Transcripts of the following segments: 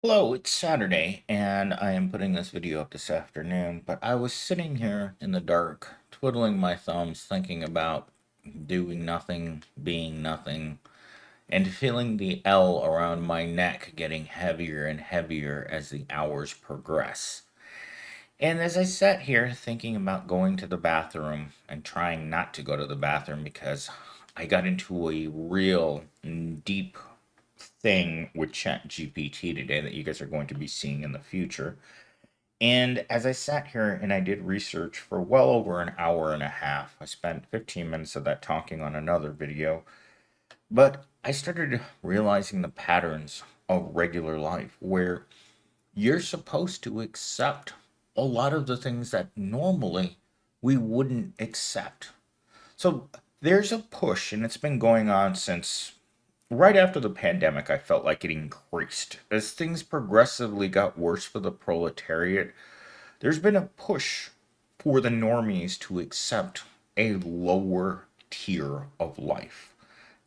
Hello, it's Saturday, and I am putting this video up this afternoon, but I was sitting here in the dark, twiddling my thumbs, thinking about doing nothing, being nothing, and feeling the L around my neck getting heavier and heavier as the hours progress. And as I sat here thinking about going to the bathroom and trying not to go to the bathroom because I got into a real deep thing with ChatGPT today that you guys are going to be seeing in the future. And as I sat here and I did research for well over an hour and a half, I spent 15 minutes of that talking on another video, but I started realizing the patterns of regular life where you're supposed to accept a lot of the things that normally we wouldn't accept. So there's a push, and it's been going on since right after the pandemic. I felt like it increased. As things progressively got worse for the proletariat, there's been a push for the normies to accept a lower tier of life.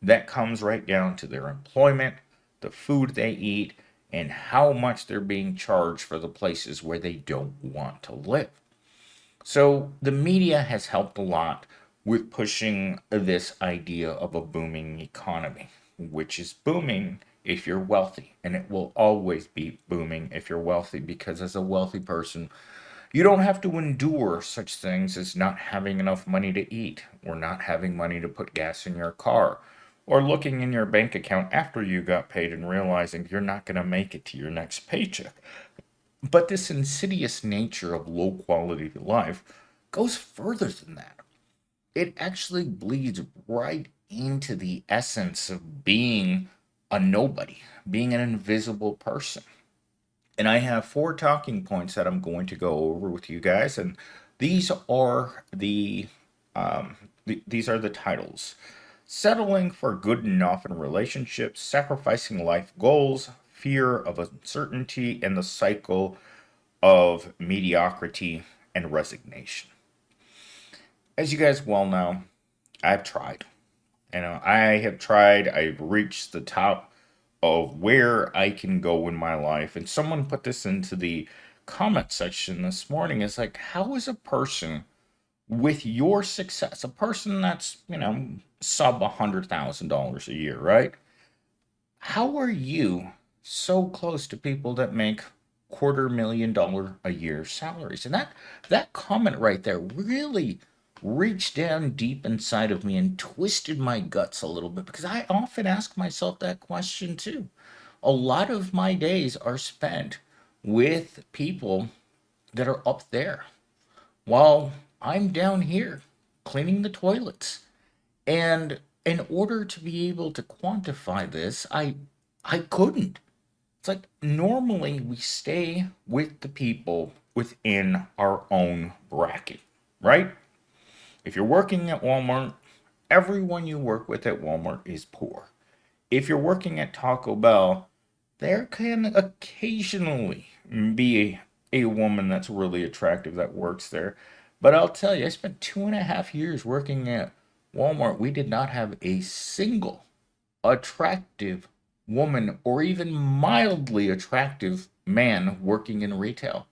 That comes right down to their employment, the food they eat, and how much they're being charged for the places where they don't want to live. So the media has helped a lot with pushing this idea of a booming economy, which is booming if you're wealthy. And it will always be booming if you're wealthy, because as a wealthy person, you don't have to endure such things as not having enough money to eat, or not having money to put gas in your car, or looking in your bank account after you got paid and realizing you're not going to make it to your next paycheck. But this insidious nature of low quality life goes further than that. It actually bleeds right into the essence of being a nobody, being an invisible person. And I have four talking points that I'm going to go over with you guys, and these are these are the titles: settling for good enough in relationships, sacrificing life goals, fear of uncertainty, and the cycle of mediocrity and resignation. As you guys well know, I've tried. I have tried. I've reached the top of where I can go in my life. And someone put this into the comment section this morning. Is like, how is a person with your success, a person that's, sub $100,000 a year, right? How are you so close to people that make $250,000 a year salaries? And that comment right there really reached down deep inside of me and twisted my guts a little bit, because I often ask myself that question too. A lot of my days are spent with people that are up there while I'm down here cleaning the toilets. And in order to be able to quantify this, I couldn't. It's like normally we stay with the people within our own bracket, right? If you're working at Walmart, everyone you work with at Walmart is poor. If you're working at Taco Bell, there can occasionally be a woman that's really attractive that works there. But I'll tell you, I spent 2.5 years working at Walmart. We did not have a single attractive woman or even mildly attractive man working in retail.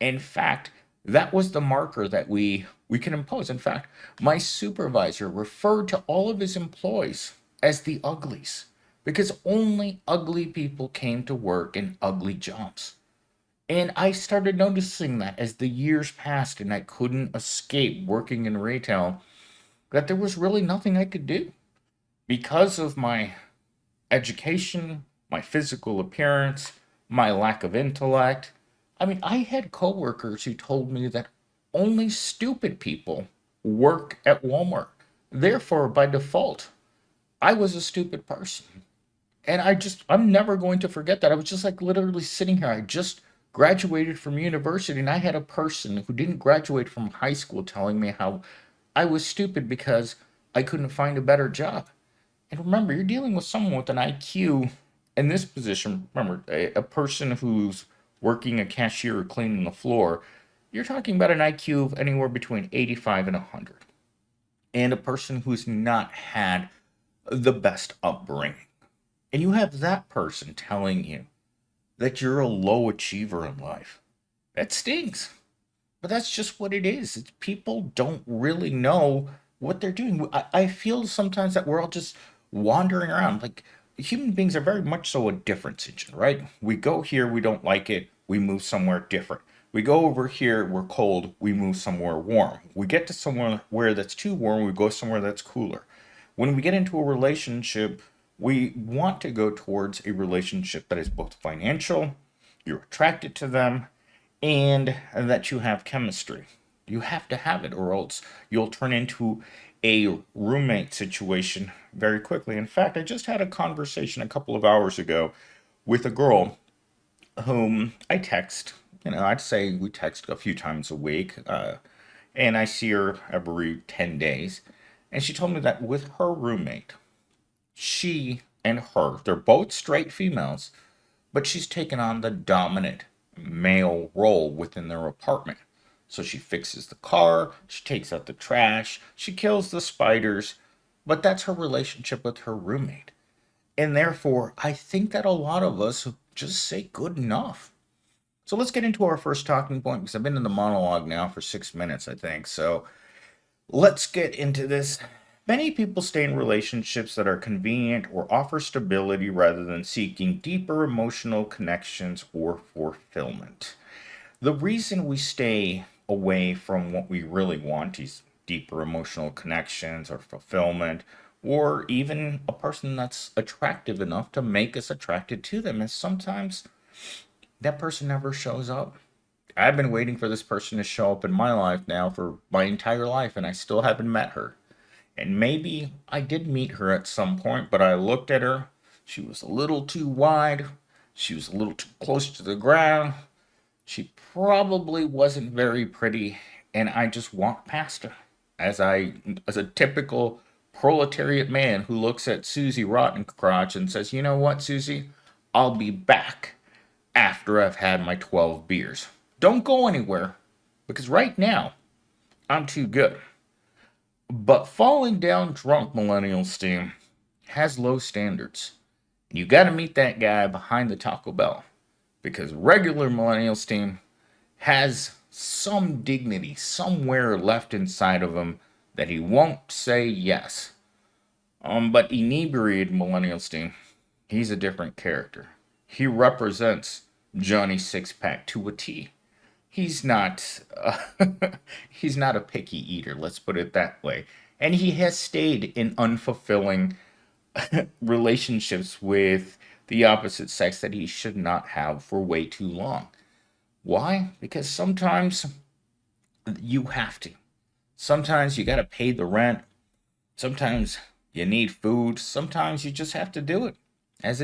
In fact, that was the marker that we can impose. In fact, my supervisor referred to all of his employees as the uglies, because only ugly people came to work in ugly jobs. And I started noticing that as the years passed and I couldn't escape working in retail, that there was really nothing I could do because of my education, my physical appearance, my lack of intellect. I mean, I had coworkers who told me that only stupid people work at Walmart. Therefore, by default, I was a stupid person. And I'm never going to forget that. I was just like literally sitting here. I just graduated from university, and I had a person who didn't graduate from high school telling me how I was stupid because I couldn't find a better job. And remember, you're dealing with someone with an IQ in this position. Remember, a person who's working a cashier or cleaning the floor, you're talking about an IQ of anywhere between 85 and 100. And a person who's not had the best upbringing. And you have that person telling you that you're a low achiever in life. That stings. But that's just what it is. It's, people don't really know what they're doing. I feel sometimes that we're all just wandering around. Like human beings are very much so a difference engine, right? We go here, we don't like it, we move somewhere different. We go over here, we're cold, we move somewhere warm. We get to somewhere where that's too warm, we go somewhere that's cooler. When we get into a relationship, we want to go towards a relationship that is both financial, you're attracted to them, and that you have chemistry. You have to have it, or else you'll turn into a roommate situation very quickly. In fact, I just had a conversation a couple of hours ago with a girl whom I text. I'd say we text a few times a week, and I see her every 10 days. And she told me that with her roommate, she and her, they're both straight females, but she's taken on the dominant male role within their apartment. So she fixes the car, she takes out the trash, she kills the spiders, but that's her relationship with her roommate. And therefore, I think that a lot of us just say good enough. So let's get into our first talking point because I've been in the monologue now for 6 minutes, I think. So let's get into this. Many people stay in relationships that are convenient or offer stability rather than seeking deeper emotional connections or fulfillment. The reason we stay away from what we really want is deeper emotional connections or fulfillment, or even a person that's attractive enough to make us attracted to them, is sometimes that person never shows up. I've been waiting for this person to show up in my life now for my entire life, and I still haven't met her. And maybe I did meet her at some point, but I looked at her. She was a little too wide. She was a little too close to the ground. She probably wasn't very pretty, and I just walked past her as a typical proletariat man who looks at Susie Rottencrotch and says, "You know what, Susie? I'll be back after I've had my 12 beers. Don't go anywhere, because right now I'm too good." But falling down drunk, millennial steam, has low standards. You got to meet that guy behind the Taco Bell, because regular millennial steam has some dignity somewhere left inside of him that he won't say yes. But inebriated millennial steam, he's a different character. He represents Johnny Sixpack to a T. He's not he's not a picky eater, let's put it that way. And he has stayed in unfulfilling relationships with the opposite sex that he should not have for way too long. Why? Because sometimes you have to. Sometimes you got to pay the rent. Sometimes you need food. Sometimes you just have to do it. As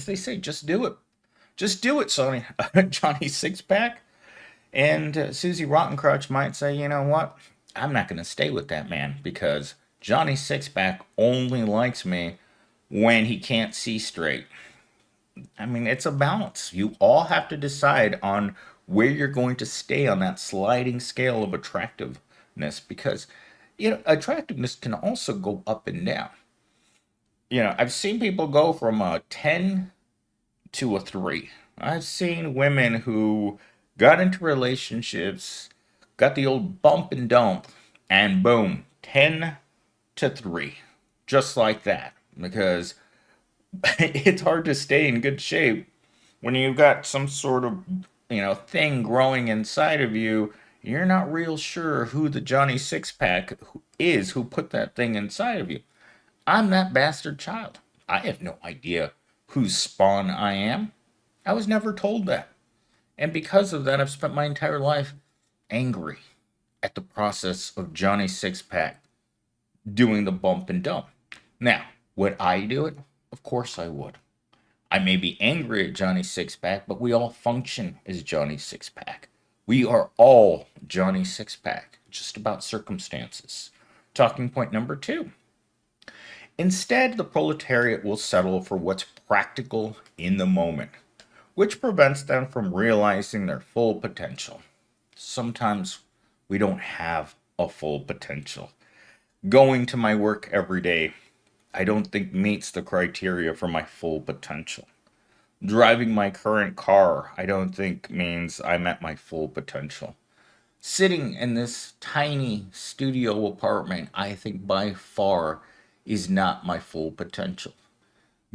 they say, just do it. Just do it, Sonny. Johnny Sixpack. And Susie Rottencrotch might say, "You know what? I'm not going to stay with that man because Johnny Sixpack only likes me when he can't see straight." I mean, it's a balance. You all have to decide on where you're going to stay on that sliding scale of attractiveness, because attractiveness can also go up and down. I've seen people go from a 10 to a 3. I've seen women who got into relationships, got the old bump and dump, and boom, 10 to 3. Just like that. Because it's hard to stay in good shape when you've got some sort of, thing growing inside of you. You're not real sure who the Johnny Sixpack is who put that thing inside of you. I'm that bastard child. I have no idea whose spawn I am. I was never told that. And because of that, I've spent my entire life angry at the process of Johnny Sixpack doing the bump and dump. Now, would I do it? Of course I would. I may be angry at Johnny Sixpack, but we all function as Johnny Sixpack. We are all Johnny Sixpack, just about circumstances. Talking point number 2. Instead, the proletariat will settle for what's practical in the moment, which prevents them from realizing their full potential. Sometimes we don't have a full potential. Going to my work every day, I don't think meets the criteria for my full potential. Driving my current car, I don't think means I'm at my full potential. Sitting in this tiny studio apartment, I think by far is not my full potential.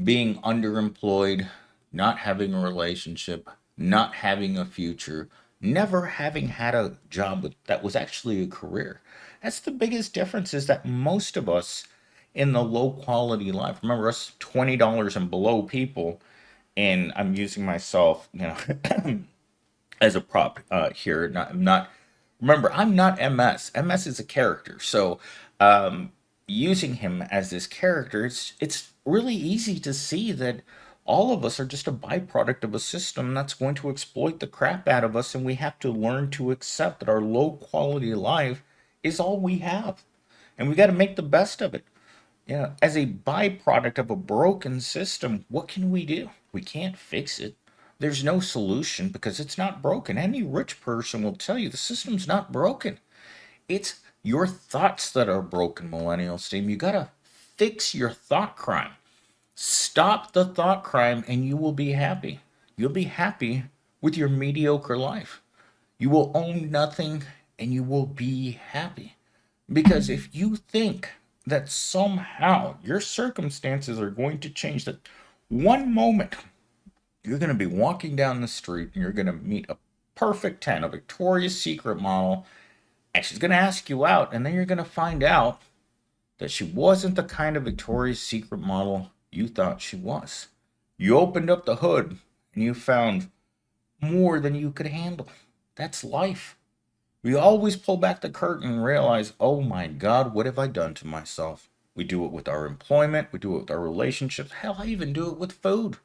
Being underemployed, not having a relationship, not having a future, never having had a job that was actually a career. That's the biggest difference is that most of us in the low quality life, remember us $20 and below people, and I'm using myself, as a prop here. I'm not. Remember, I'm not MS. MS is a character, so using him as this character, it's really easy to see that all of us are just a byproduct of a system that's going to exploit the crap out of us, and we have to learn to accept that our low quality life is all we have, and we got to make the best of it. As a byproduct of a broken system, what can we do? We can't fix it. There's no solution because it's not broken. Any rich person will tell you the system's not broken. It's your thoughts that are broken, millennial steam. You gotta fix your thought crime. Stop the thought crime and you will be happy. You'll be happy with your mediocre life. You will own nothing and you will be happy. Because if you think that somehow your circumstances are going to change, that one moment you're going to be walking down the street and you're going to meet a perfect 10, a Victoria's Secret model, and she's going to ask you out, and then you're going to find out that she wasn't the kind of Victoria's Secret model you thought she was. You opened up the hood and you found more than you could handle. That's life. We always pull back the curtain and realize, oh my God, what have I done to myself? We do it with our employment, we do it with our relationships. Hell, I even do it with food.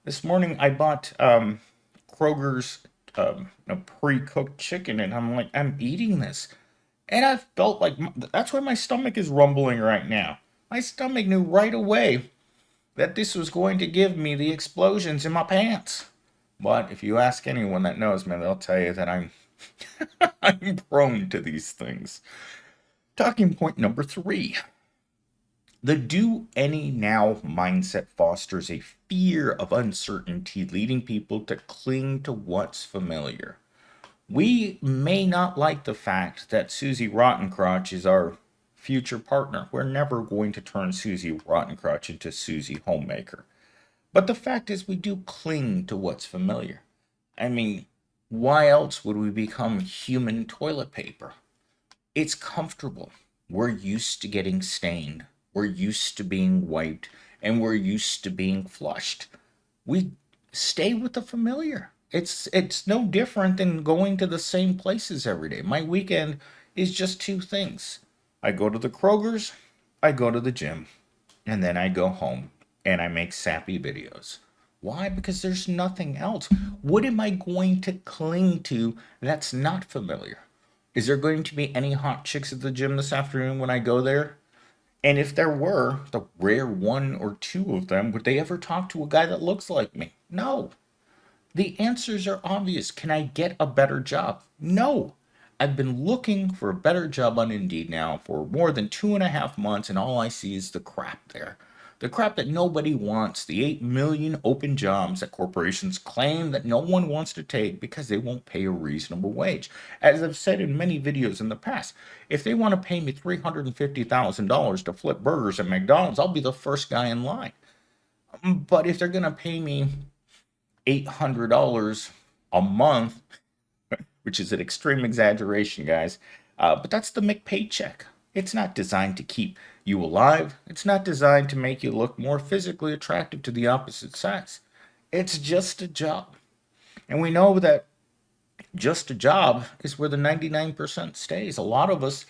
This morning I bought Kroger's a pre-cooked chicken, and I'm like, I'm eating this, and I felt like that's why my stomach is rumbling right now. My stomach knew right away that this was going to give me the explosions in my pants. But if you ask anyone that knows me, they'll tell you that I'm I'm prone to these things. Talking point number three. The do any now mindset fosters a fear of uncertainty, leading people to cling to what's familiar. We may not like the fact that Susie Rottencrotch is our future partner. We're never going to turn Susie Rottencrotch into Susie Homemaker. But the fact is, we do cling to what's familiar. I mean, why else would we become human toilet paper? It's comfortable. We're used to getting stained. We're used to being wiped. And we're used to being flushed. We stay with the familiar. It's no different than going to the same places every day. My weekend is just two things. I go to the Kroger's, I go to the gym, and then I go home and I make sappy videos. Why? Because there's nothing else. What am I going to cling to that's not familiar? Is there going to be any hot chicks at the gym this afternoon when I go there? And if there were, the rare one or two of them, would they ever talk to a guy that looks like me? No. The answers are obvious. Can I get a better job? No. I've been looking for a better job on Indeed now for more than 2.5 months, and all I see is the crap there. The crap that nobody wants, the 8 million open jobs that corporations claim that no one wants to take because they won't pay a reasonable wage. As I've said in many videos in the past, if they want to pay me $350,000 to flip burgers at McDonald's, I'll be the first guy in line. But if they're going to pay me $800 a month, which is an extreme exaggeration, guys. But that's the McPaycheck. It's not designed to keep you alive. It's not designed to make you look more physically attractive to the opposite sex. It's just a job. And we know that just a job is where the 99% stays. A lot of us,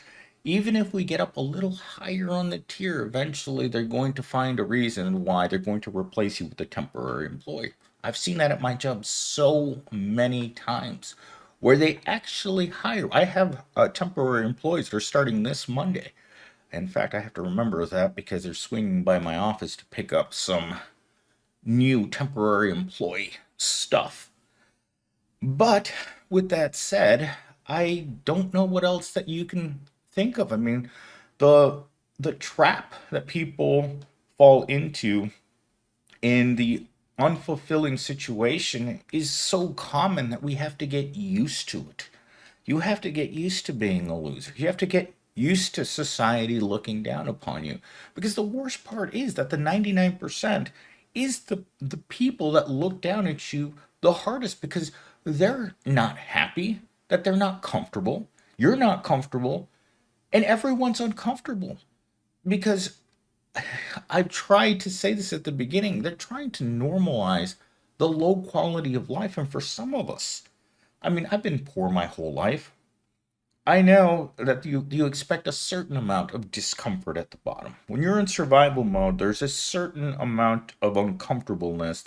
even if we get up a little higher on the tier, eventually they're going to find a reason why they're going to replace you with a temporary employee. I've seen that at my job so many times where they actually hire. I have temporary employees that are starting this Monday. In fact, I have to remember that because they're swinging by my office to pick up some new temporary employee stuff. But with that said, I don't know what else that you can think of. I mean, the the trap that people fall into in the unfulfilling situation is so common that we have to get used to it. You have to get used to being a loser. You have to get used to society looking down upon you. Because the worst part is that the 99% is the people that look down at you the hardest because they're not happy, that they're not comfortable. You're not comfortable, and everyone's uncomfortable because I've tried to say this at the beginning. They're trying to normalize the low quality of life. And for some of us, I mean, I've been poor my whole life. I know that you expect a certain amount of discomfort at the bottom. When you're in survival mode, there's a certain amount of uncomfortableness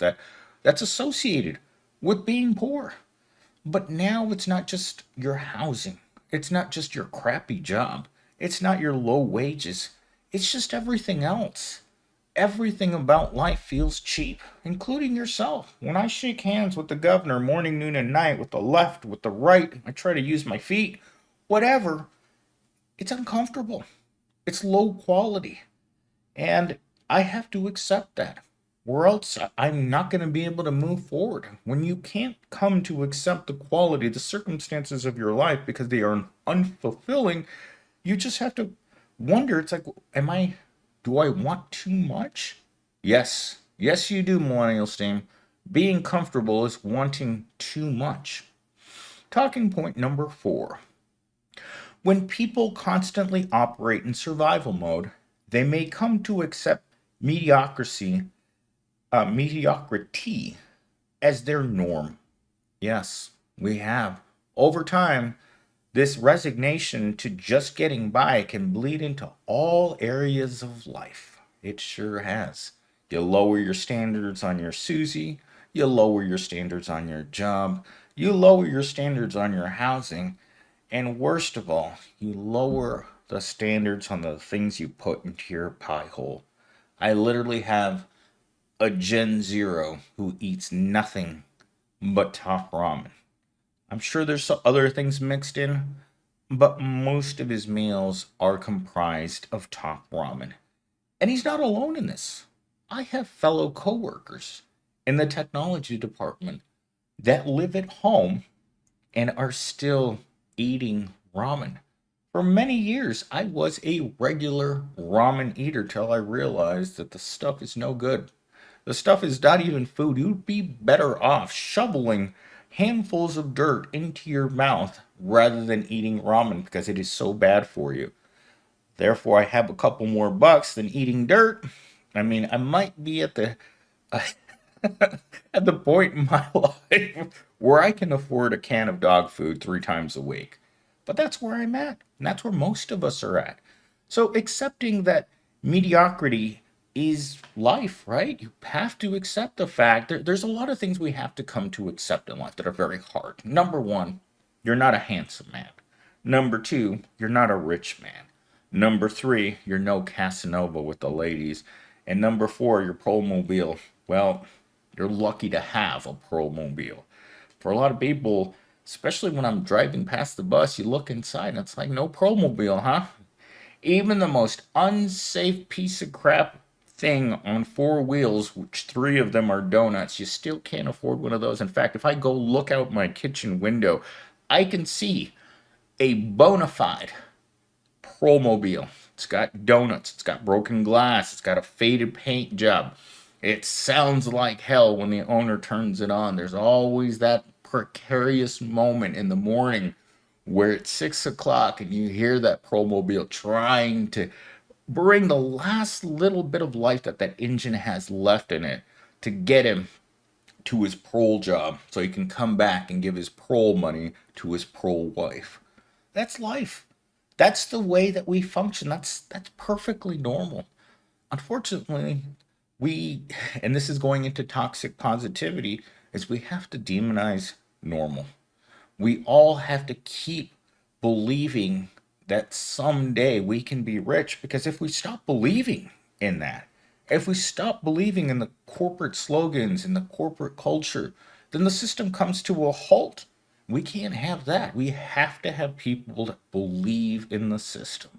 that's associated with being poor. But now it's not just your housing. It's not just your crappy job. It's not your low wages. It's just everything else. Everything about life feels cheap, including yourself. When I shake hands with the governor morning, noon, and night, with the left, with the right, I try to use my feet, whatever, it's uncomfortable. It's low quality. And I have to accept that. Or else I'm not going to be able to move forward. When you can't come to accept the quality, the circumstances of your life because they are unfulfilling, you just have to wonder. It's like, do I want too much? Yes. Yes, you do, millennial steam. Being comfortable is wanting too much. Talking point number 4. When people constantly operate in survival mode, they may come to accept mediocrity as their norm. Yes, we have. Over time, this resignation to just getting by can bleed into all areas of life. It sure has. You lower your standards on your Susie, you lower your standards on your job, you lower your standards on your housing, and worst of all, you lower the standards on the things you put into your pie hole. I literally have a Gen Zero who eats nothing but top ramen. I'm sure there's some other things mixed in, but most of his meals are comprised of top ramen. And he's not alone in this. I have fellow coworkers in the technology department that live at home and are still eating ramen. For many years, I was a regular ramen eater till I realized that the stuff is no good. The stuff is not even food. You'd be better off shoveling handfuls of dirt into your mouth rather than eating ramen because it is so bad for you. Therefore, I have a couple more bucks than eating dirt. I mean, I might be at the point in my life where I can afford a can of dog food 3 times a week. But that's where I'm at. And that's where most of us are at. So accepting that mediocrity is life, right? You have to accept the fact that there's a lot of things we have to come to accept in life that are very hard. Number one, you're not a handsome man. Number two, you're not a rich man. Number three, you're no Casanova with the ladies. And number four, your Promobile. Well, you're lucky to have a Promobile. For a lot of people, especially when I'm driving past the bus, you look inside and it's like, no Promobile, huh? Even the most unsafe piece of crap thing on 4 wheels, which 3 of them are donuts, you still can't afford one of those. In fact, if I go look out my kitchen window, I can see a bona fide Promobile. It's got donuts, it's got broken glass, it's got a faded paint job. It sounds like hell when the owner turns it on. There's always that precarious moment in the morning where it's 6 o'clock and you hear that Promobile trying to bring the last little bit of life that that engine has left in it to get him to his prole job so he can come back and give his prole money to his prole wife. That's life. That's the way that we function. That's perfectly normal. Unfortunately, we and this is going into toxic positivity is we have to demonize normal. We all have to keep believing that someday we can be rich because if we stop believing in that, if we stop believing in the corporate slogans and the corporate culture, then the system comes to a halt. We can't have that. We have to have people that believe in the system.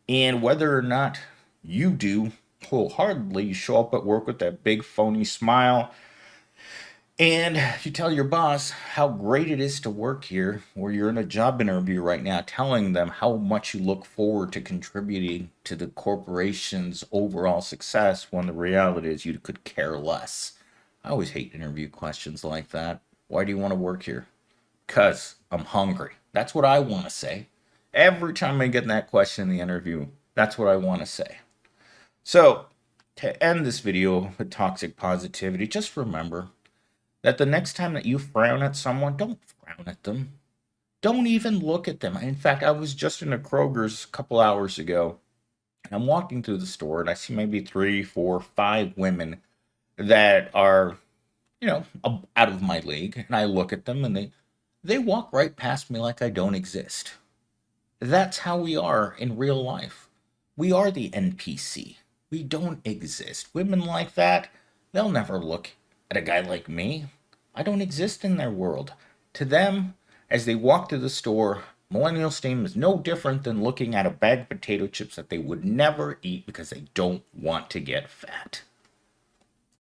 And whether or not you do, wholeheartedly. You show up at work with that big phony smile, and you tell your boss how great it is to work here, or you're in a job interview right now, telling them how much you look forward to contributing to the corporation's overall success, when the reality is you could care less. I always hate interview questions like that. Why do you want to work here? Because I'm hungry. That's what I want to say. Every time I get that question in the interview, that's what I want to say. So, to end this video with toxic positivity, just remember that the next time that you frown at someone, don't frown at them. Don't even look at them. In fact, I was just in a Kroger's a couple hours ago, and I'm walking through the store, and I see maybe three, four, five women that are, out of my league, and I look at them, and they walk right past me like I don't exist. That's how we are in real life. We are the NPC. We don't exist. Women like that, they'll never look at a guy like me. I don't exist in their world. To them, as they walk through the store, millennial steam is no different than looking at a bag of potato chips that they would never eat because they don't want to get fat.